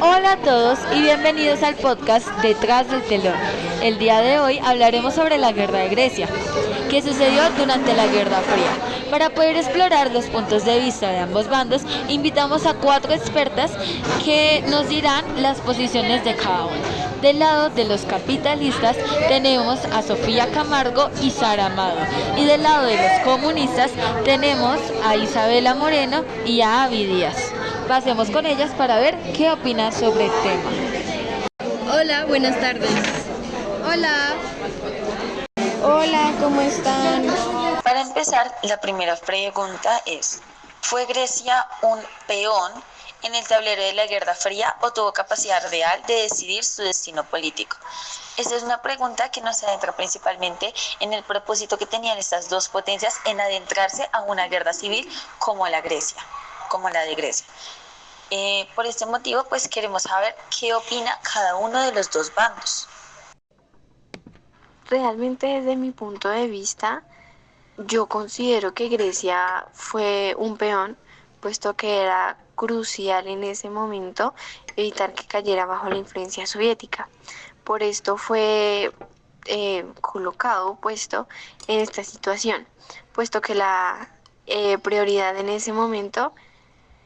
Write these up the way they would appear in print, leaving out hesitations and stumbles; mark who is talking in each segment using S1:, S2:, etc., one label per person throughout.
S1: Hola a todos y bienvenidos al podcast Detrás del telón. El día de hoy hablaremos sobre la guerra de Grecia, que sucedió durante la Guerra Fría. Para poder explorar los puntos de vista de ambos bandos, invitamos a 4 expertas que nos dirán las posiciones de cada uno. Del lado de los capitalistas tenemos a Sofía Camargo y Sara Amado. Y del lado de los comunistas tenemos a Isabela Moreno y a Avi Díaz. Pasemos con ellas para ver qué opinan sobre el tema.
S2: Hola, buenas tardes. Hola.
S3: Hola, ¿cómo están?
S4: Para empezar, la primera pregunta es, ¿fue Grecia un peón en el tablero de la Guerra Fría o tuvo capacidad real de decidir su destino político? Esta es una pregunta que nos adentra principalmente en el propósito que tenían estas dos potencias en adentrarse a una guerra civil como la de Grecia. Por este motivo, pues queremos saber qué opina cada uno de los dos bandos.
S3: Realmente desde mi punto de vista, yo considero que Grecia fue un peón, puesto que era crucial en ese momento evitar que cayera bajo la influencia soviética. Por esto fue puesto en esta situación, puesto que la prioridad en ese momento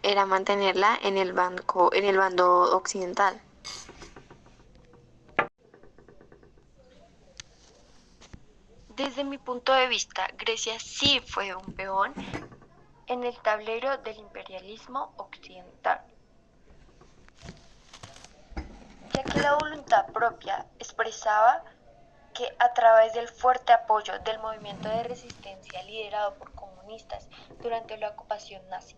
S3: era mantenerla en el bando occidental. Desde mi punto de vista, Grecia sí fue un peón en el tablero del imperialismo occidental, ya que la voluntad propia expresaba que a través del fuerte apoyo del movimiento de resistencia liderado por comunistas durante la ocupación nazi,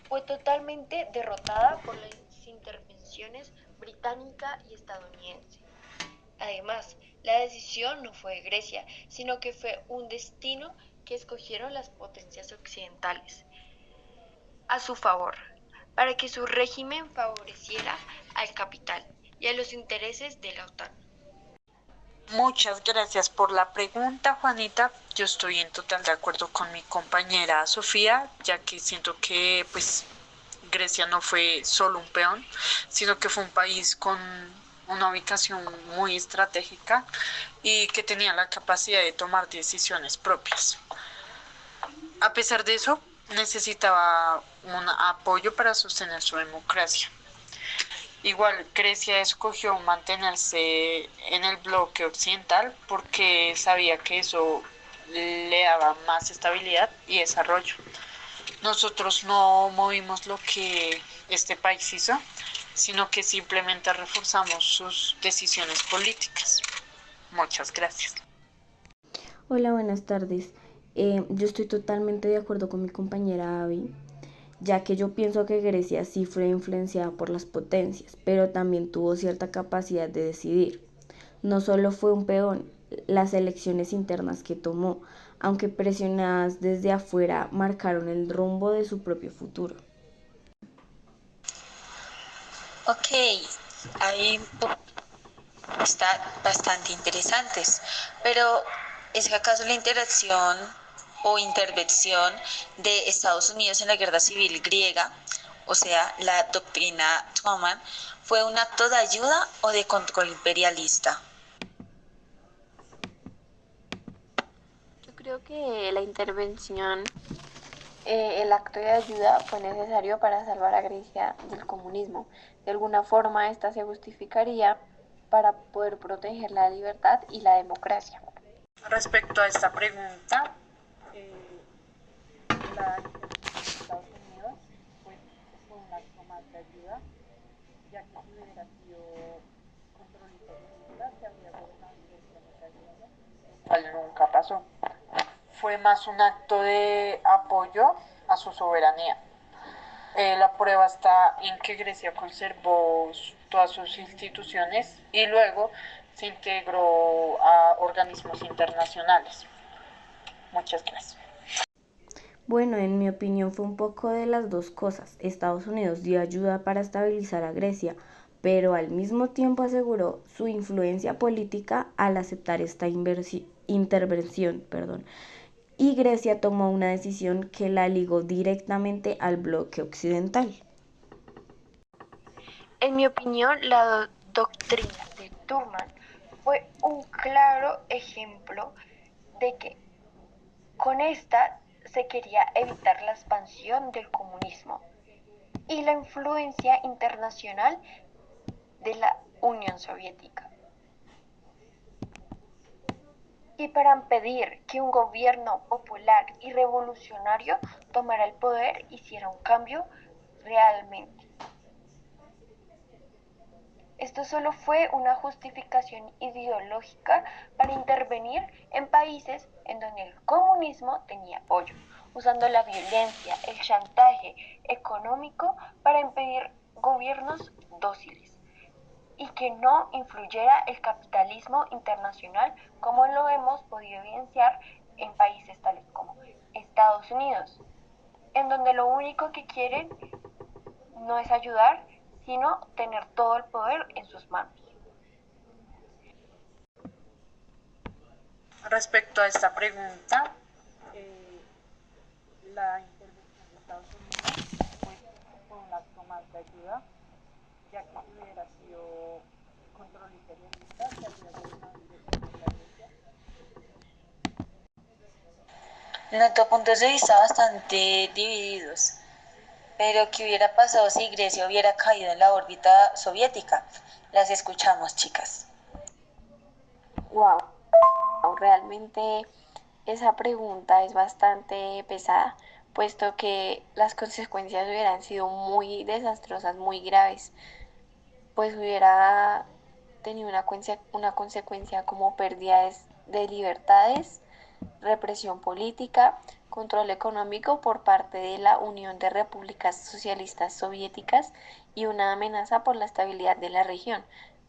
S3: fue totalmente derrotada por las intervenciones británica y estadounidense. Además, la decisión no fue de Grecia, sino que fue un destino que escogieron las potencias occidentales a su favor, para que su régimen favoreciera al capital y a los intereses de la OTAN.
S5: Muchas gracias por la pregunta, Juanita. Yo estoy en total de acuerdo con mi compañera Sofía, ya que siento que pues Grecia no fue solo un peón, sino que fue un país con una ubicación muy estratégica y que tenía la capacidad de tomar decisiones propias. A pesar de eso, necesitaba un apoyo para sostener su democracia. Igual Grecia escogió mantenerse en el bloque occidental porque sabía que eso le daba más estabilidad y desarrollo. Nosotros no movimos lo que este país hizo, sino que simplemente reforzamos sus decisiones políticas. Muchas gracias.
S6: Hola, buenas tardes. Yo estoy totalmente de acuerdo con mi compañera Abby, ya que yo pienso que Grecia sí fue influenciada por las potencias, pero también tuvo cierta capacidad de decidir. No solo fue un peón, las elecciones internas que tomó, aunque presionadas desde afuera, marcaron el rumbo de su propio futuro.
S4: Ok, ahí está bastante interesantes, pero ¿es que acaso la interacción o intervención de Estados Unidos en la guerra civil griega, o sea, la doctrina Truman, fue un acto de ayuda o de control imperialista?
S3: Yo creo que la intervención, el acto de ayuda fue necesario para salvar a Grecia del comunismo. De alguna forma, esta se justificaría para poder proteger la libertad y la democracia.
S5: Respecto a esta pregunta, la intervención de Estados Unidos pues, fue un acto más de ayuda, ya que si hubiera sido control imperialista, se habría gobernado directamente, lo cual nunca pasó. Fue más un acto de apoyo a su soberanía. La prueba está en que Grecia conservó todas sus instituciones y luego se integró a organismos internacionales. Muchas gracias.
S6: Bueno, en mi opinión fue un poco de las dos cosas. Estados Unidos dio ayuda para estabilizar a Grecia, pero al mismo tiempo aseguró su influencia política al aceptar esta intervención. Y Grecia tomó una decisión que la ligó directamente al bloque occidental.
S3: En mi opinión, la doctrina de Truman fue un claro ejemplo de que con esta se quería evitar la expansión del comunismo y la influencia internacional de la Unión Soviética. Y para impedir que un gobierno popular y revolucionario tomara el poder, hiciera un cambio realmente. Esto solo fue una justificación ideológica para intervenir en países en donde el comunismo tenía apoyo, usando la violencia, el chantaje económico para impedir gobiernos dóciles y que no influyera el capitalismo internacional como lo hemos podido evidenciar en países tales como Estados Unidos, en donde lo único que quieren no es ayudar, sino tener todo el poder en sus manos.
S5: Respecto a esta pregunta, la intervención de Estados Unidos fue un acto más de ayuda, ya que si hubiera sido control imperialista, se habría gobernado directamente la Grecia.
S4: Noto puntos de vista bastante divididos. Pero, ¿qué hubiera pasado si Grecia hubiera caído en la órbita soviética? Las escuchamos, chicas.
S6: Wow, realmente esa pregunta es bastante pesada, puesto que las consecuencias hubieran sido muy desastrosas, muy graves, pues hubiera tenido una consecuencia como pérdidas de libertades, represión política, control económico por parte de la Unión de Repúblicas Socialistas Soviéticas y una amenaza por la estabilidad de la región,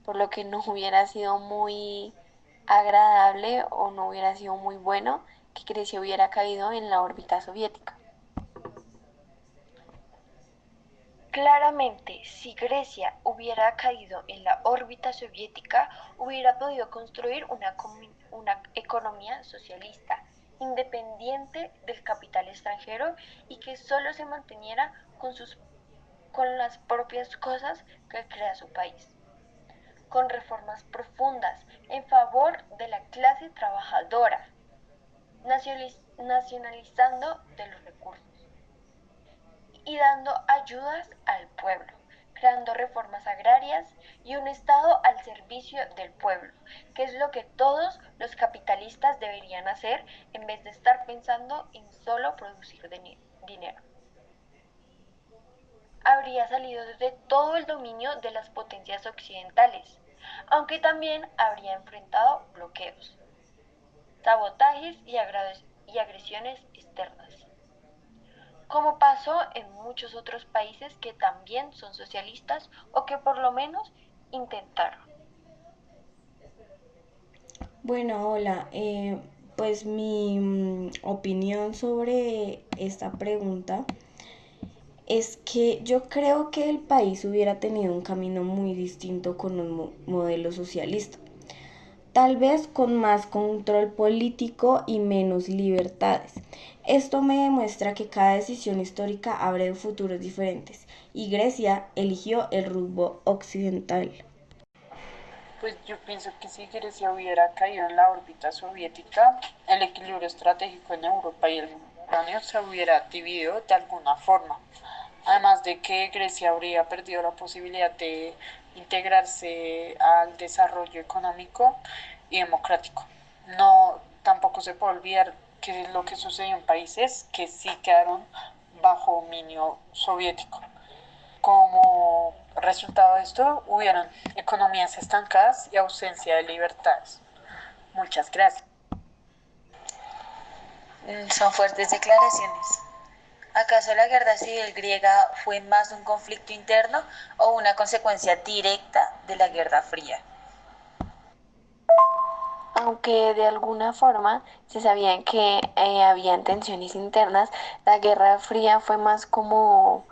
S6: por lo que no hubiera sido muy agradable o no hubiera sido muy bueno que Grecia hubiera caído en la órbita soviética.
S3: Claramente, si Grecia hubiera caído en la órbita soviética, hubiera podido construir una economía socialista, independiente del capital extranjero y que solo se manteniera con las propias cosas que crea su país, con reformas profundas en favor de la clase trabajadora, nacionalizando de los recursos y dando ayudas al pueblo, creando reformas agrarias y un Estado al servicio del pueblo, que es lo que todos los capitalistas deberían hacer en vez de estar pensando en solo producir dinero. Habría salido de todo el dominio de las potencias occidentales, aunque también habría enfrentado bloqueos, sabotajes y agresiones externas, como pasó en muchos otros países que también son socialistas o que por lo menos intentaron.
S6: Bueno, hola, pues mi opinión sobre esta pregunta es que yo creo que el país hubiera tenido un camino muy distinto con un modelo socialista. Tal vez con más control político y menos libertades. Esto me demuestra que cada decisión histórica abre futuros diferentes y Grecia eligió el rumbo occidental.
S5: Pues yo pienso que si Grecia hubiera caído en la órbita soviética, el equilibrio estratégico en Europa y el Mediterráneo se hubiera dividido de alguna forma. Además de que Grecia habría perdido la posibilidad de integrarse al desarrollo económico y democrático. No, tampoco se puede olvidar que lo que sucedió en países que sí quedaron bajo dominio soviético. Como resultado de esto, hubieron economías estancadas y ausencia de libertades. Muchas gracias.
S4: Son fuertes declaraciones. ¿Acaso la guerra civil griega fue más un conflicto interno o una consecuencia directa de la Guerra Fría?
S6: Aunque de alguna forma se sabía que habían tensiones internas, la Guerra Fría fue más como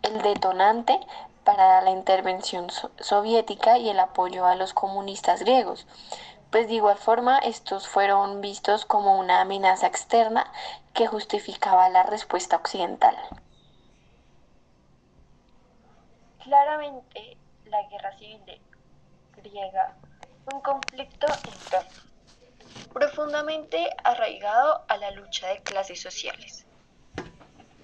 S6: el detonante para la intervención soviética y el apoyo a los comunistas griegos. Pues de igual forma, estos fueron vistos como una amenaza externa que justificaba la respuesta occidental.
S3: Claramente, la guerra civil griega fue un conflicto interno, profundamente arraigado a la lucha de clases sociales.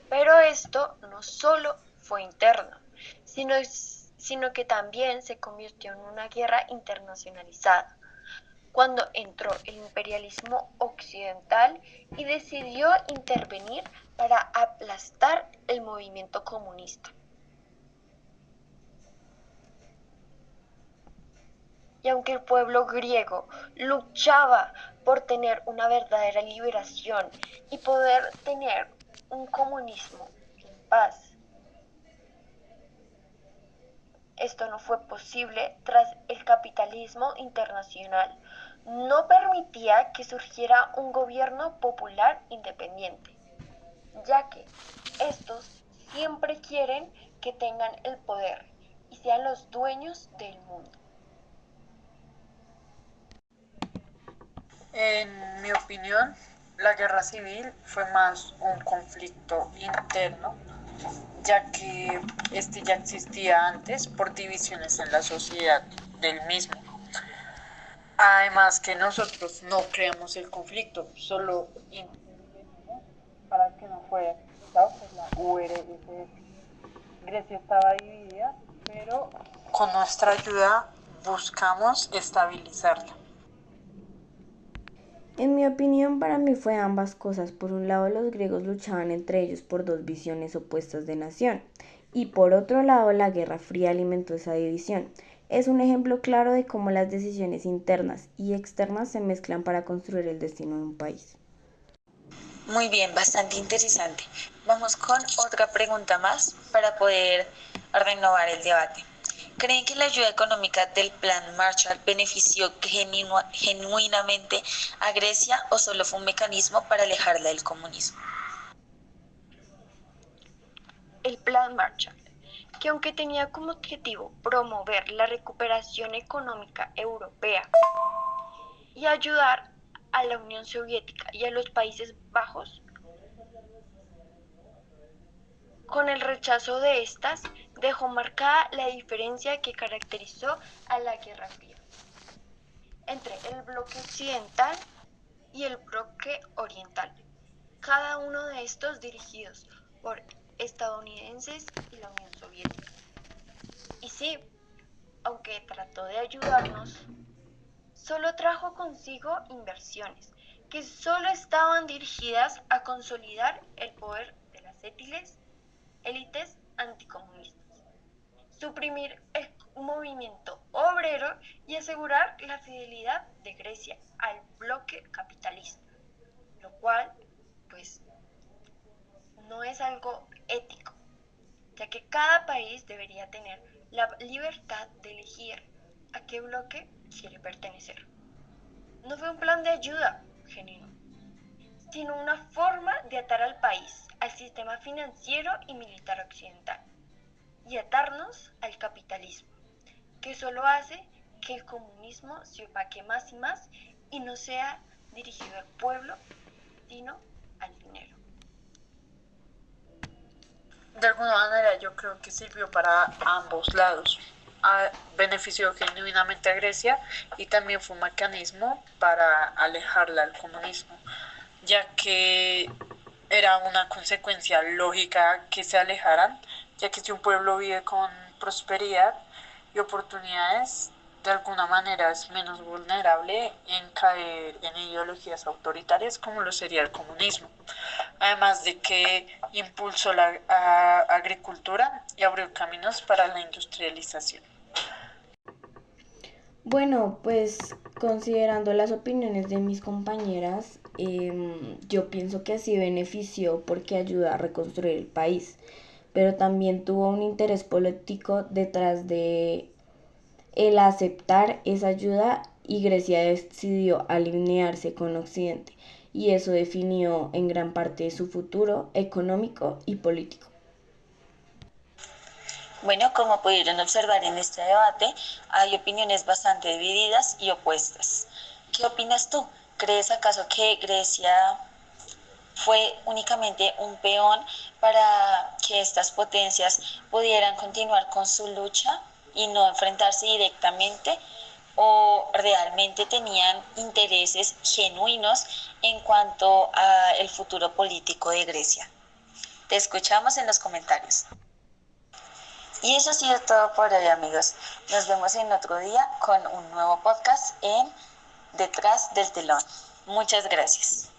S3: Pero esto no solo fue interno, sino que también se convirtió en una guerra internacionalizada, cuando entró el imperialismo occidental y decidió intervenir para aplastar el movimiento comunista. Y aunque el pueblo griego luchaba por tener una verdadera liberación y poder tener un comunismo en paz, esto no fue posible tras el capitalismo internacional. No permitía que surgiera un gobierno popular independiente, ya que estos siempre quieren que tengan el poder y sean los dueños del mundo.
S5: En mi opinión, la guerra civil fue más un conflicto interno, ya que este ya existía antes por divisiones en la sociedad del mismo. Además que nosotros no creamos el conflicto, solo intervenimos para que no fuera expulsado por la URSS. Grecia estaba dividida, pero con nuestra ayuda buscamos estabilizarla.
S6: En mi opinión, para mí fue ambas cosas. Por un lado, los griegos luchaban entre ellos por dos visiones opuestas de nación, y por otro lado, la Guerra Fría alimentó esa división. Es un ejemplo claro de cómo las decisiones internas y externas se mezclan para construir el destino de un país.
S4: Muy bien, bastante interesante. Vamos con otra pregunta más para poder renovar el debate. ¿Creen que la ayuda económica del Plan Marshall benefició genuinamente a Grecia o solo fue un mecanismo para alejarla del comunismo?
S3: El Plan Marshall, que aunque tenía como objetivo promover la recuperación económica europea y ayudar a la Unión Soviética y a los Países Bajos, con el rechazo de estas dejó marcada la diferencia que caracterizó a la Guerra Fría entre el bloque occidental y el bloque oriental, cada uno de estos dirigidos por estadounidenses y la Unión Soviética. Y sí, aunque trató de ayudarnos, solo trajo consigo inversiones que solo estaban dirigidas a consolidar el poder de las élites anticomunistas, suprimir el movimiento obrero y asegurar la fidelidad de Grecia al bloque capitalista, lo cual, pues, no es algo ético, ya que cada país debería tener la libertad de elegir a qué bloque quiere pertenecer. No fue un plan de ayuda genuino, sino una forma de atar al país al sistema financiero y militar occidental y atarnos al capitalismo, que solo hace que el comunismo se opaque más y más y no sea dirigido al pueblo, sino al dinero.
S5: De alguna manera yo creo que sirvió para ambos lados. Benefició genuinamente a Grecia y también fue un mecanismo para alejarla del comunismo, ya que era una consecuencia lógica que se alejaran, ya que si un pueblo vive con prosperidad y oportunidades, de alguna manera es menos vulnerable en caer en ideologías autoritarias como lo sería el comunismo. Además de que impulsó la agricultura y abrió caminos para la industrialización.
S6: Bueno, pues considerando las opiniones de mis compañeras, yo pienso que sí benefició porque ayuda a reconstruir el país, pero también tuvo un interés político detrás de el aceptar esa ayuda y Grecia decidió alinearse con Occidente y eso definió en gran parte su futuro económico y político.
S4: Bueno, como pudieron observar en este debate, hay opiniones bastante divididas y opuestas. ¿Qué opinas tú? ¿Crees acaso que Grecia fue únicamente un peón para que estas potencias pudieran continuar con su lucha y no enfrentarse directamente, o realmente tenían intereses genuinos en cuanto al futuro político de Grecia? Te escuchamos en los comentarios. Y eso ha sido todo por hoy, amigos. Nos vemos en otro día con un nuevo podcast en Detrás del Telón. Muchas gracias.